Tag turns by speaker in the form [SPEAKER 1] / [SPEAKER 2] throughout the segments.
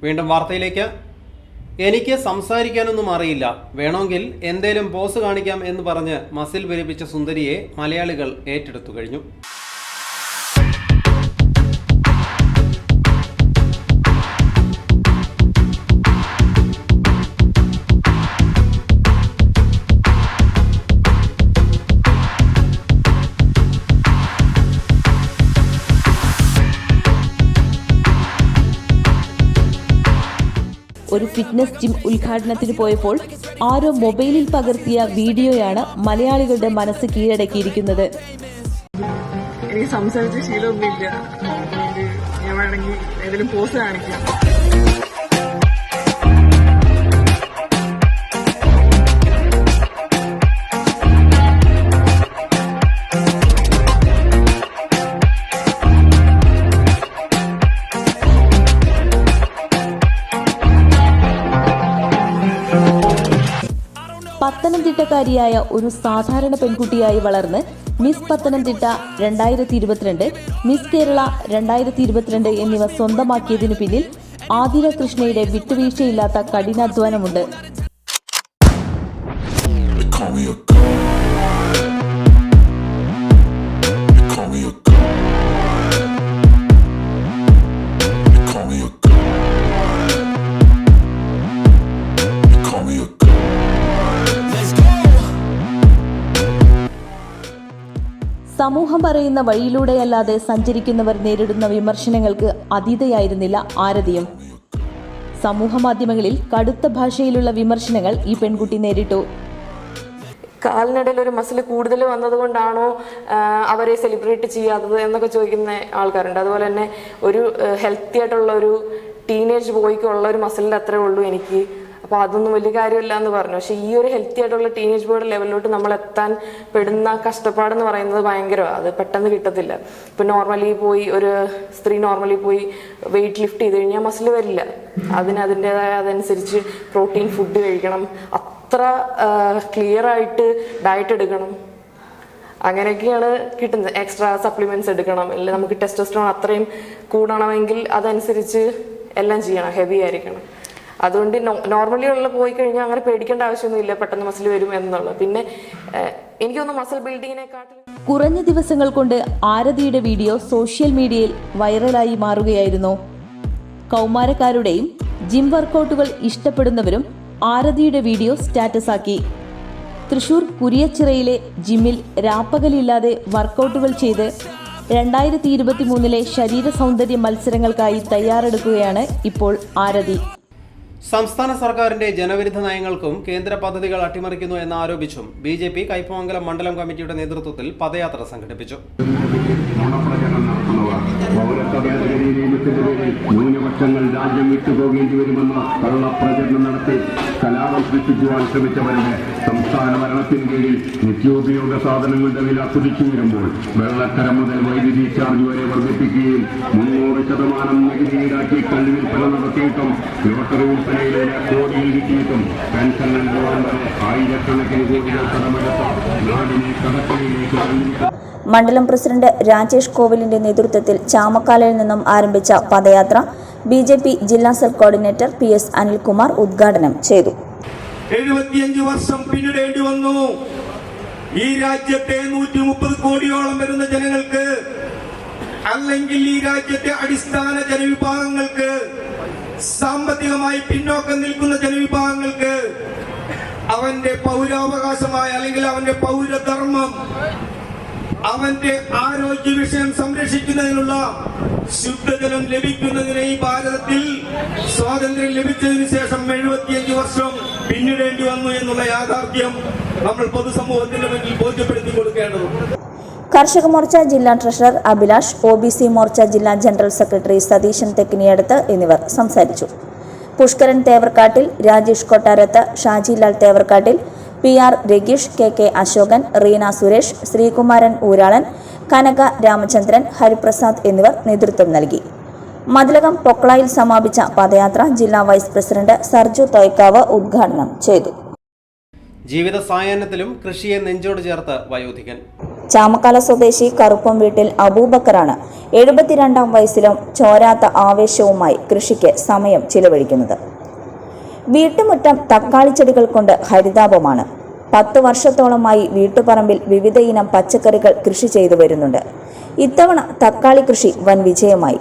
[SPEAKER 1] വീണ്ടും വാർത്തയിലേക്ക്. എനിക്ക് സംസാരിക്കാനൊന്നും അറിയില്ല, വേണമെങ്കിൽ എന്തേലും പോസ് കാണിക്കാം എന്ന് പറഞ്ഞ് മസിൽ പെരുപ്പിച്ച സുന്ദരിയെ മലയാളികൾ ഏറ്റെടുത്തു കഴിഞ്ഞു.
[SPEAKER 2] ഒരു ഫിറ്റ്നസ് ജിം ഉദ്ഘാടനത്തിന് പോയപ്പോൾ ആരോ മൊബൈലിൽ പകർത്തിയ വീഡിയോയാണ് മലയാളികളുടെ മനസ്സ് കീഴടക്കിയിരിക്കുന്നത്.
[SPEAKER 3] എനിക്ക് സംസാരിച്ച ശീലമൊന്നുമില്ല, ഞാൻ വേണമെങ്കിൽ ഏതെങ്കിലും പോസ് കാണിക്കാം.
[SPEAKER 2] പത്തനംതിട്ടക്കാരിയായ ഒരു സാധാരണ പെൺകുട്ടിയായി വളർന്ന് മിസ് പത്തനംതിട്ട 2022, മിസ് കേരള 2022 എന്നിവ സ്വന്തമാക്കിയതിനു പിന്നിൽ ആതിര കൃഷ്ണയുടെ വിട്ടുവീഴ്ചയില്ലാത്ത കഠിനാധ്വാനമുണ്ട്. സമൂഹം പറയുന്ന വഴിയിലൂടെയല്ലാതെ സഞ്ചരിക്കുന്നവർ നേരിടുന്ന വിമർശനങ്ങൾക്ക് അതീതയായിരുന്നില്ല ആരതിയും. സമൂഹ മാധ്യമങ്ങളിൽ കടുത്ത ഭാഷയിലുള്ള വിമർശനങ്ങൾ ഈ പെൺകുട്ടി നേരിട്ടു.
[SPEAKER 3] കാലിനിടയിൽ ഒരു മസിൽ കൂടുതൽ വന്നതുകൊണ്ടാണോ അവരെ സെലിബ്രേറ്റ് ചെയ്യാത്തത് എന്നൊക്കെ ചോദിക്കുന്ന ആൾക്കാരുണ്ട്. അതുപോലെ തന്നെ ഒരു ഹെൽത്തി ആയിട്ടുള്ള ഒരു ടീനേജ് ബോയ്ക്കുള്ള ഒരു മസിലിൻ്റെ അത്രേ ഉള്ളൂ എനിക്ക്, അപ്പോൾ അതൊന്നും വലിയ കാര്യമില്ല എന്ന് പറഞ്ഞു. പക്ഷെ ഈ ഒരു ഹെൽത്തി ആയിട്ടുള്ള ടീനേജ് ബോയുടെ ലെവലിലോട്ട് നമ്മൾ എത്താൻ പെടുന്ന കഷ്ടപ്പാടെന്ന് പറയുന്നത് ഭയങ്കരമാണ്. അത് പെട്ടെന്ന് കിട്ടത്തില്ല. ഇപ്പം നോർമലി പോയി ഒരു സ്ത്രീ പോയി വെയിറ്റ് ലിഫ്റ്റ് ചെയ്ത് കഴിഞ്ഞാൽ മസിൽ വരില്ല. അതിൻ്റെതായ അതനുസരിച്ച് പ്രോട്ടീൻ ഫുഡ് കഴിക്കണം, അത്ര ക്ലിയർ ആയിട്ട് ഡയറ്റ് എടുക്കണം, അങ്ങനെയൊക്കെയാണ് കിട്ടുന്നത്. എക്സ്ട്രാ സപ്ലിമെന്റ്സ് എടുക്കണം, അല്ലെങ്കിൽ നമുക്ക് ടെസ്റ്റോസ്റ്ററോൺ അത്രയും കൂടണമെങ്കിൽ അതനുസരിച്ച് എല്ലാം ചെയ്യണം, ഹെവി ആയിരിക്കണം. അതുകൊണ്ട് നോർമലി ഉള്ള പോയി കഴിഞ്ഞാൽ അങ്ങനെ പേടിക്കേണ്ട ആവശ്യമൊന്നുമില്ല പെട്ടെന്ന് മസിൽ വരും എന്നുള്ളത്. പിന്നെ എനിക്കൊന്ന് മസിൽ ബിൽഡിങ്ങിനെക്കാട്ടിൽ
[SPEAKER 2] കുറഞ്ഞ ദിവസങ്ങൾ കൊണ്ട് ആരതിയുടെ വീഡിയോ സോഷ്യൽ മീഡിയയിൽ വൈറലായി മാറുകയായിരുന്നു. കൗമാരക്കാരുടെയും ജിം വർക്കൗട്ടുകൾ ഇഷ്ടപ്പെടുന്നവരും ആരതിയുടെ വീഡിയോ സ്റ്റാറ്റസ് ആക്കി. തൃശൂർ കുരിയച്ചിറയിലെ ജിമ്മിൽ രാപ്പകലില്ലാതെ വർക്കൗട്ടുകൾ ചെയ്ത് 2023 ശരീര സൗന്ദര്യ മത്സരങ്ങൾക്കായി തയ്യാറെടുക്കുകയാണ് ഇപ്പോൾ ആരതി.
[SPEAKER 1] സംസ്ഥാന സർക്കാരിന്റെ ജനവിരുദ്ധ നയങ്ങൾക്കും കേന്ദ്ര പദ്ധതികൾ അട്ടിമറിക്കുന്നു എന്നാരോപിച്ചും BJP കയ്പമംഗലം മണ്ഡലം കമ്മിറ്റിയുടെ നേതൃത്വത്തിൽ പദയാത്ര സംഘടിപ്പിച്ചു.
[SPEAKER 4] ന്യൂനപക്ഷങ്ങൾ രാജ്യം വിട്ടുപോകേണ്ടി വരുമെന്ന കള്ളപ്രചരണം നടത്തി കലാപം സൃഷ്ടിക്കുവാൻ ശ്രമിച്ചവരുടെ സംസ്ഥാന ഭരണത്തിന് കീഴിൽ നിത്യോപയോഗ സാധനങ്ങളുടെ വില കുതിച്ചു വരുമ്പോൾ വെള്ളക്കര മുതൽ വൈദ്യുതി ചാർജ് വരെ വർദ്ധിപ്പിക്കുകയും 300% നികുതി ഈടാക്കി കല്ലുവിൽപ്പന നടത്തിയിട്ടും ലോട്ടറി വിൽപ്പനയിലൂടെ കോടിയിൽ കിട്ടിയിട്ടും പെൻഷൻ നൽകുവാൻ വരെ ആയിരക്കണക്കിന് കോടികൾ കടമെടുത്ത നാടിനെ കടക്കണിയിലേക്ക്
[SPEAKER 5] മണ്ഡലം പ്രസിഡന്റ് രാജേഷ് കോവിലിന്റെ നേതൃത്വത്തിൽ ചാമക്കാലയിൽ നിന്നും ആരംഭിച്ച പദയാത്ര BJP ജില്ലാ സെൽ കോർഡിനേറ്റർ PS അനിൽകുമാർ ഉദ്ഘാടനം ചെയ്തു.
[SPEAKER 6] 75 വർഷം പിന്നിടേണ്ടി വന്നു. ഈ രാജ്യത്തെ 130 കോടിയോളം വരുന്ന ജനങ്ങൾക്ക്, അല്ലെങ്കിൽ ഈ രാജ്യത്തെ അടിസ്ഥാന ജനവിഭാഗങ്ങൾക്ക്, സാമ്പത്തികമായി പിന്നോക്കം നിൽക്കുന്ന ജനവിഭാഗങ്ങൾക്ക് അവന്റെ പൗരാവകാശമായ അല്ലെങ്കിൽ അവന്റെ പൗരധർമ്മം, അവന്റെ ആരോഗ്യ വിഷയം സംരക്ഷിക്കുന്നതിനുള്ള ശുദ്ധജലം ലഭിക്കുന്നതിന് ഈ ഭാരതത്തിൽ സ്വാതന്ത്ര്യം ലഭിച്ചതിന് ശേഷം 75 വർഷം പിന്നിടേണ്ടി വന്നു എന്നുള്ള യാഥാർത്ഥ്യം നമ്മൾ പൊതുസമൂഹത്തിന്റെ മുന്നിൽ ബോധ്യപ്പെടുത്തി കൊടുക്കേണ്ടതുണ്ട്.
[SPEAKER 5] കർഷക മോർച്ച ജില്ലാ ട്രഷറർ അഭിലാഷ്, OBC മോർച്ച ജില്ലാ ജനറൽ സെക്രട്ടറി സതീശൻ തെക്കിനിയടത്ത് എന്നിവർ സംസാരിച്ചു. പുഷ്കരൻ തേവർക്കാട്ടിൽ, രാജേഷ് കൊട്ടാരത്ത്, ഷാജിലാൽ തേവർക്കാട്ടിൽ, PR രഗീഷ്, KK അശോകൻ, റീന സുരേഷ്, ശ്രീകുമാരൻ ഊരാളൻ, കനക രാമചന്ദ്രൻ, ഹരിപ്രസാദ് എന്നിവർ നേതൃത്വം നൽകി. മതിലകം പൊക്കളയിൽ സമാപിച്ച പദയാത്ര ജില്ലാ വൈസ് പ്രസിഡന്റ് സർജു തോയ്ക്കാവ് ഉദ്ഘാടനം ചെയ്തു.
[SPEAKER 1] ജീവിത സായാഹ്നത്തിലും കൃഷിയെ നെഞ്ചോട് ചേർത്ത് വയോധികൻ.
[SPEAKER 5] ചാമക്കാല സ്വദേശി കറുപ്പം വീട്ടിൽ അബൂബക്കറാണ് 72-ാം വയസ്സിലും ചോരാത്ത ആവേശവുമായി കൃഷിക്ക് സമയം ചിലവഴിക്കുന്നത്. വീട്ടുമുറ്റം തക്കാളിച്ചെടികൾ കൊണ്ട് ഹരിതാപമാണ്. 10 വർഷത്തോളമായി വീട്ടുപറമ്പിൽ വിവിധ ഇനം പച്ചക്കറികൾ കൃഷി ചെയ്തു വരുന്നുണ്ട്. ഇത്തവണ തക്കാളി കൃഷി വൻ വിജയമായി.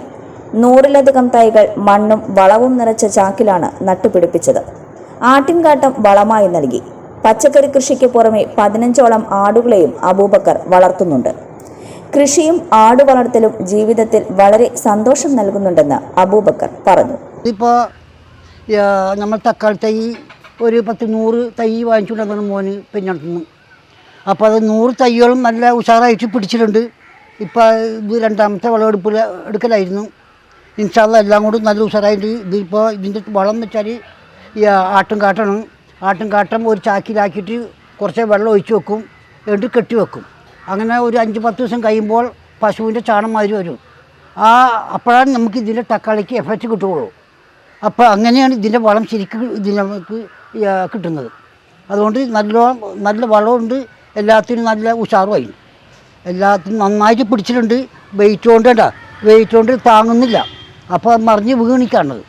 [SPEAKER 5] 100-ലധികം തൈകൾ മണ്ണും വളവും നിറച്ച ചാക്കിലാണ് നട്ടുപിടിപ്പിച്ചത്. ആട്ടിൻകാട്ടം വളമായി നൽകി. പച്ചക്കറി കൃഷിക്ക് പുറമെ 15ഓളം ആടുകളെയും അബൂബക്കർ വളർത്തുന്നുണ്ട്. കൃഷിയും ആടു വളർത്തലും ജീവിതത്തിൽ വളരെ സന്തോഷം നൽകുന്നുണ്ടെന്ന് അബൂബക്കർ പറഞ്ഞു.
[SPEAKER 7] ഇപ്പോൾ നമ്മൾ തക്കാളി തൈ ഒരു 100 തൈ വാങ്ങിച്ചുകൊണ്ടാണ് മോന് പിന്നെ നടത്തുന്നു. അപ്പോൾ അത് 100 തൈകളും നല്ല ഉഷാറായിട്ട് പിടിച്ചിട്ടുണ്ട്. ഇപ്പോൾ ഇത് 2ാമത്തെ എടുക്കലായിരുന്നു. ഇൻഷാ അല്ലാഹ് എല്ലാം കൂടി നല്ല ഉഷാറായിട്ട്. ഇതിപ്പോൾ ഇതിൻ്റെ വളം എന്ന് വെച്ചാൽ ഈ ആട്ടുംകാട്ടമാണ്. ആട്ടുംകാട്ടം ഒരു ചാക്കിലാക്കിയിട്ട് കുറച്ച് വെള്ളം ഒഴിച്ച് വെക്കും, എന്നിട്ട് കെട്ടി വെക്കും. അങ്ങനെ ഒരു 5-10 ദിവസം കഴിയുമ്പോൾ പശുവിൻ്റെ ചാണം മാതിരി വരും. അപ്പോഴാണ് നമുക്ക് ഇതിൻ്റെ തക്കാളിക്ക് എഫക്റ്റ് കിട്ടുകയുള്ളൂ. അപ്പോൾ അങ്ങനെയാണ് ഇതിൻ്റെ വളം ശരിക്കും ഇതിന് നമുക്ക് കിട്ടുന്നത്. അതുകൊണ്ട് നല്ല വളമുണ്ട്, എല്ലാത്തിനും നല്ല ഉഷാറുമായി, എല്ലാത്തിനും നന്നായിട്ട് പിടിച്ചിട്ടുണ്ട്. വെയിറ്റ് കൊണ്ട് താങ്ങുന്നില്ല. അപ്പോൾ മറിഞ്ഞ് വീണിക്കാണത്.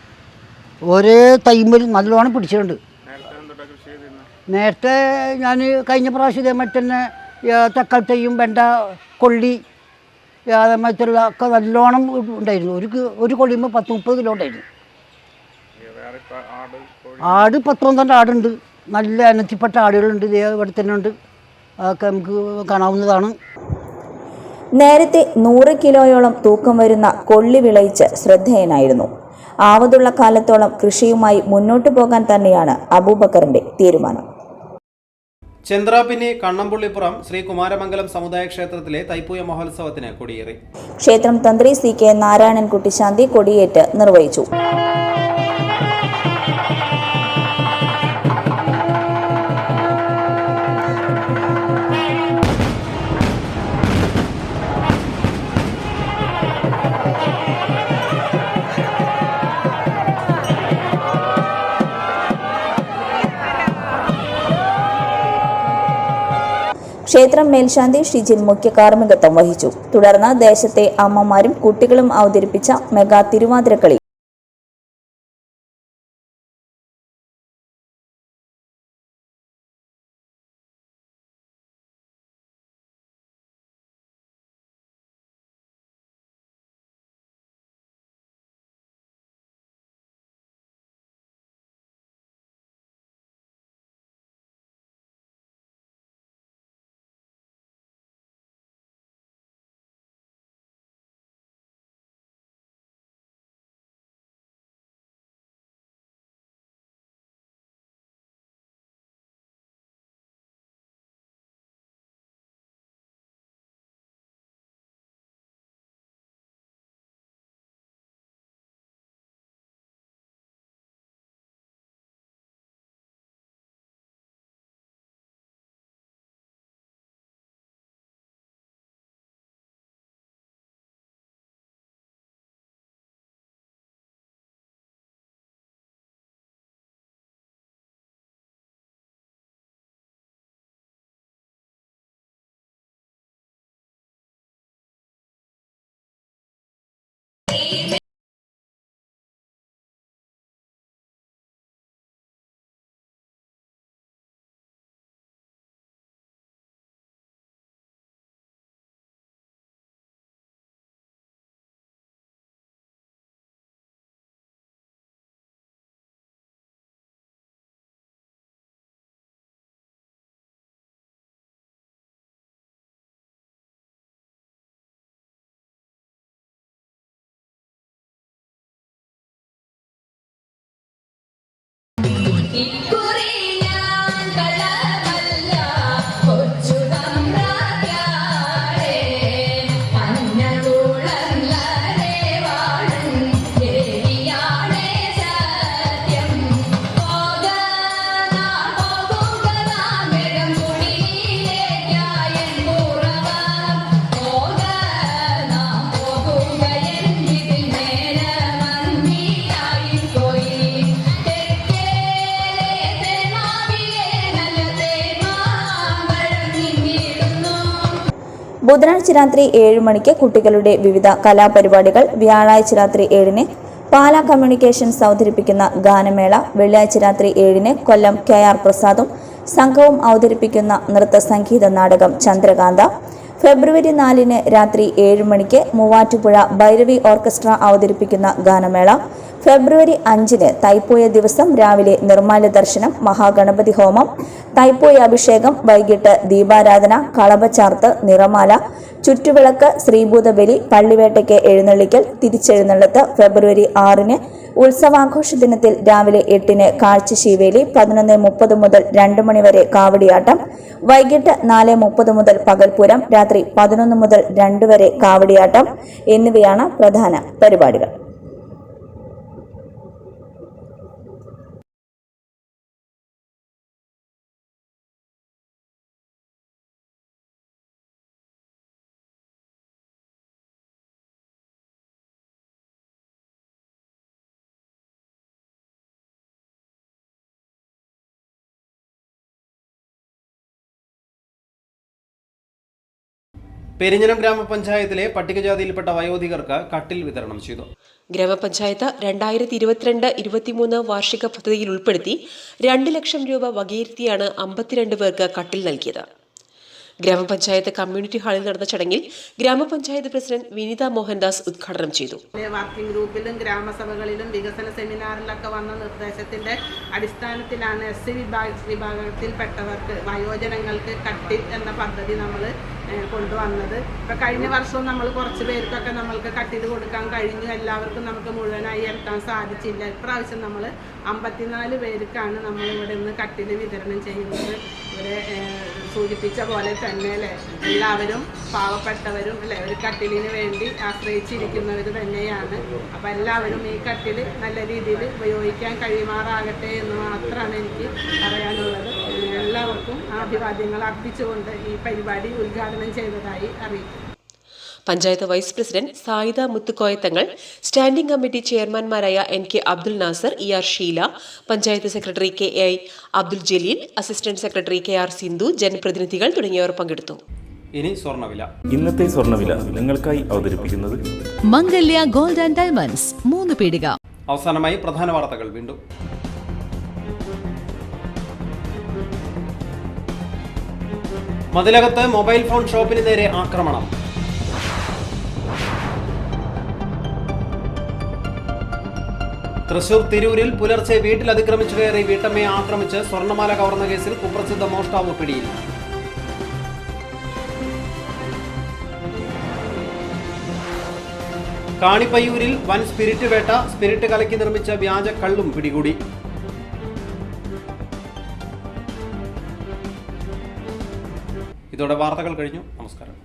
[SPEAKER 7] ഒരേ തൈമ്മൽ നല്ലോണം പിടിച്ചിട്ടുണ്ട്. നേരത്തെ ഞാൻ കഴിഞ്ഞ പ്രാവശ്യം ഇതേമാതിരി തന്നെ തക്കാളി തൈയും വെണ്ട കൊള്ളി അതേമാതിരിയുള്ള ഒക്കെ നല്ലോണം ഉണ്ടായിരുന്നു. ഒരു കൊള്ളിയുമ്പോൾ 10-30 കിലോ ഉണ്ടായിരുന്നു. ആട് 10-12 ആടുണ്ട്. നല്ല അനത്തിപ്പെട്ട ആടുകളുണ്ട്. ഇവിടെ തന്നെ ഉണ്ട്. അതൊക്കെ നമുക്ക് കാണാവുന്നതാണ്.
[SPEAKER 5] നേരത്തെ 100 കിലോയോളം തൂക്കം വരുന്ന കൊള്ളി വിളയിച്ച് ശ്രദ്ധേയനായിരുന്നു. ആവതുള്ള കാലത്തോളം കൃഷിയുമായി മുന്നോട്ടു പോകാൻ തന്നെയാണ് അബൂബക്കറിന്റെ തീരുമാനം.
[SPEAKER 1] ചന്ദ്രാപിന്നി കണ്ണമ്പുള്ളിപ്പുറം ശ്രീ കുമാരമംഗലം സമുദായ ക്ഷേത്രത്തിലെ തൈപ്പൂയ മഹോത്സവത്തിന് കൊടിയേറി.
[SPEAKER 5] ക്ഷേത്രം തന്ത്രി CK നാരായണൻകുട്ടി ശാന്തി കൊടിയേറ്റ് നിർവഹിച്ചു. ക്ഷേത്രം മേൽശാന്തി ഷിജിൻ മുഖ്യ കാർമ്മികത്വം വഹിച്ചു. തുടർന്ന് ദേശത്തെ അമ്മമാരും കുട്ടികളും അവതരിപ്പിച്ച മെഗാ തിരുവാതിരക്കളി ബുധനാഴ്ച രാത്രി 7 മണിക്ക് കുട്ടികളുടെ വിവിധ കലാപരിപാടികൾ, വ്യാഴാഴ്ച രാത്രി 7-ന് പാലാ കമ്മ്യൂണിക്കേഷൻസ് അവതരിപ്പിക്കുന്ന ഗാനമേള, വെള്ളിയാഴ്ച രാത്രി 7-ന് കൊല്ലം KR പ്രസാദും സംഘവും അവതരിപ്പിക്കുന്ന നൃത്ത സംഗീത നാടകം ചന്ദ്രകാന്ത, ഫെബ്രുവരി 4-ന് രാത്രി 7 മണിക്ക് മൂവാറ്റുപുഴ ഭൈരവി ഓർക്കസ്ട്ര അവതരിപ്പിക്കുന്ന ഗാനമേള, ഫെബ്രുവരി 5-ന് തൈപ്പൂയ ദിവസം രാവിലെ നിർമ്മാല്യ ദർശനം, മഹാഗണപതി ഹോമം, തൈപ്പൂയ അഭിഷേകം, വൈകിട്ട് ദീപാരാധന, കളഭച്ചാർത്ത്, നിറമാല, ചുറ്റുവിളക്ക്, ശ്രീഭൂതബലി, പള്ളിവേട്ടയ്ക്ക് എഴുന്നള്ളിക്കൽ, തിരിച്ചെഴുന്നള്ളത്ത്, ഫെബ്രുവരി 6-ന് ഉത്സവാഘോഷ ദിനത്തിൽ രാവിലെ 8-ന് കാഴ്ചശീവേലി, 11:30 മുതൽ 2 മണി വരെ കാവടിയാട്ടം, വൈകിട്ട് 4:30 മുതൽ പകൽപൂരം, രാത്രി 11 മുതൽ 2 വരെ കാവടിയാട്ടം എന്നിവയാണ് പ്രധാന പരിപാടികൾ.
[SPEAKER 1] പെരിഞ്ഞനം ഗ്രാമപഞ്ചായത്തിലെ പട്ടികജാതിയിൽപ്പെട്ട വയോധികർക്ക് കട്ടിൽ വിതരണം ചെയ്തു.
[SPEAKER 8] ഗ്രാമപഞ്ചായത്ത് 2022-23 വാർഷിക പദ്ധതിയിൽ ഉൾപ്പെടുത്തി 2 ലക്ഷം രൂപ വകയിരുത്തിയാണ് 52 പേർക്ക് കട്ടിൽ നൽകിയത്. ഗ്രാമപഞ്ചായത്ത് കമ്മ്യൂണിറ്റി ഹാളിൽ നടന്ന ചടങ്ങിൽ ഗ്രാമപഞ്ചായത്ത് പ്രസിഡന്റ് വിനിത മോഹൻദാസ് ഉദ്ഘാടനം ചെയ്തു.
[SPEAKER 9] വർക്കിംഗ് ഗ്രൂപ്പിലും ഗ്രാമസഭകളിലും വികസന സെമിനാറിലൊക്കെ വന്ന നിർദ്ദേശത്തിന്റെ അടിസ്ഥാനത്തിലാണ് SC വിഭാഗത്തിൽപ്പെട്ടവർക്ക് വയോജനങ്ങൾക്ക് കട്ടിൽ എന്ന പദ്ധതി നമ്മൾ കൊണ്ടുവന്നത്. ഇപ്പം കഴിഞ്ഞ വർഷവും നമ്മൾ കുറച്ച് പേർക്കൊക്കെ നമ്മൾക്ക് കട്ടിൽ കൊടുക്കാൻ കഴിഞ്ഞു. എല്ലാവർക്കും നമുക്ക് മുഴുവനായി എത്താൻ സാധിച്ചില്ല. ഇപ്രാവശ്യം നമ്മൾ 54 പേർക്കാണ് നമ്മൾ ഇവിടെ നിന്ന് കട്ടിൽ വിതരണം ചെയ്യുന്നത്. ഇവിടെ സൂചിപ്പിച്ച പോലെ തന്നെ അല്ലേ, എല്ലാവരും പാവപ്പെട്ടവരും അല്ലേ ഒരു കട്ടിലിന് വേണ്ടി ആശ്രയിച്ചിരിക്കുന്നവർ തന്നെയാണ്. അപ്പം എല്ലാവരും ഈ കട്ടിൽ നല്ല രീതിയിൽ ഉപയോഗിക്കാൻ കഴിയുമാറാകട്ടെ എന്ന് മാത്രമാണ് എനിക്ക് പറയാനുള്ളത്. എല്ലാവർക്കും അഭിവാദ്യങ്ങൾ അർപ്പിച്ചുകൊണ്ട് ഈ പരിപാടി ഉദ്ഘാടനം ചെയ്തതായി അറിയിക്കും.
[SPEAKER 8] Panchayat vice president Sayida Muthukoya Thangal, standing committee ചെയർമാൻമാരായ NK Abdul Nasar, ER Sheela, panchayat secretary KI Abdul Jaleel, assistant secretary KR Sindhu, ജനപ്രതിനിധികൾ തുടങ്ങിയവർ പങ്കെടുത്തു.
[SPEAKER 1] ഇനി സ്വർണ്ണവില.
[SPEAKER 10] ഇന്നത്തെ സ്വർണ്ണവില നിങ്ങൾക്കായി അവതരിപ്പിക്കുന്നത്
[SPEAKER 11] മംഗല്യ ഗോൾഡ് ആൻഡ് ഡയമണ്ട്സ് 3 പീടിക.
[SPEAKER 1] അവസാനമായി പ്രധാന വാർത്തകൾ വീണ്ടും. മതിലകത്ത് മൊബൈൽ ഫോൺ ഷോപ്പിന് നേരെ ആക്രമണം. തൃശൂർ തിരൂരിൽ പുലർച്ചെ വീട്ടിൽ അതിക്രമിച്ചു കയറി വീട്ടമ്മയെ ആക്രമിച്ച് സ്വർണ്ണമാല കവർന്ന കേസിൽ കുപ്രസിദ്ധ മോഷ്ടാവ് പിടിയിൽ. കാണിപ്പയ്യൂരിൽ വൻ സ്പിരിറ്റ് വേട്ട, സ്പിരിറ്റ് കലക്കി നിർമ്മിച്ച വ്യാജ കള്ളും പിടികൂടി. ഇതോടെ വാർത്തകൾ കഴിഞ്ഞു. നമസ്കാരം.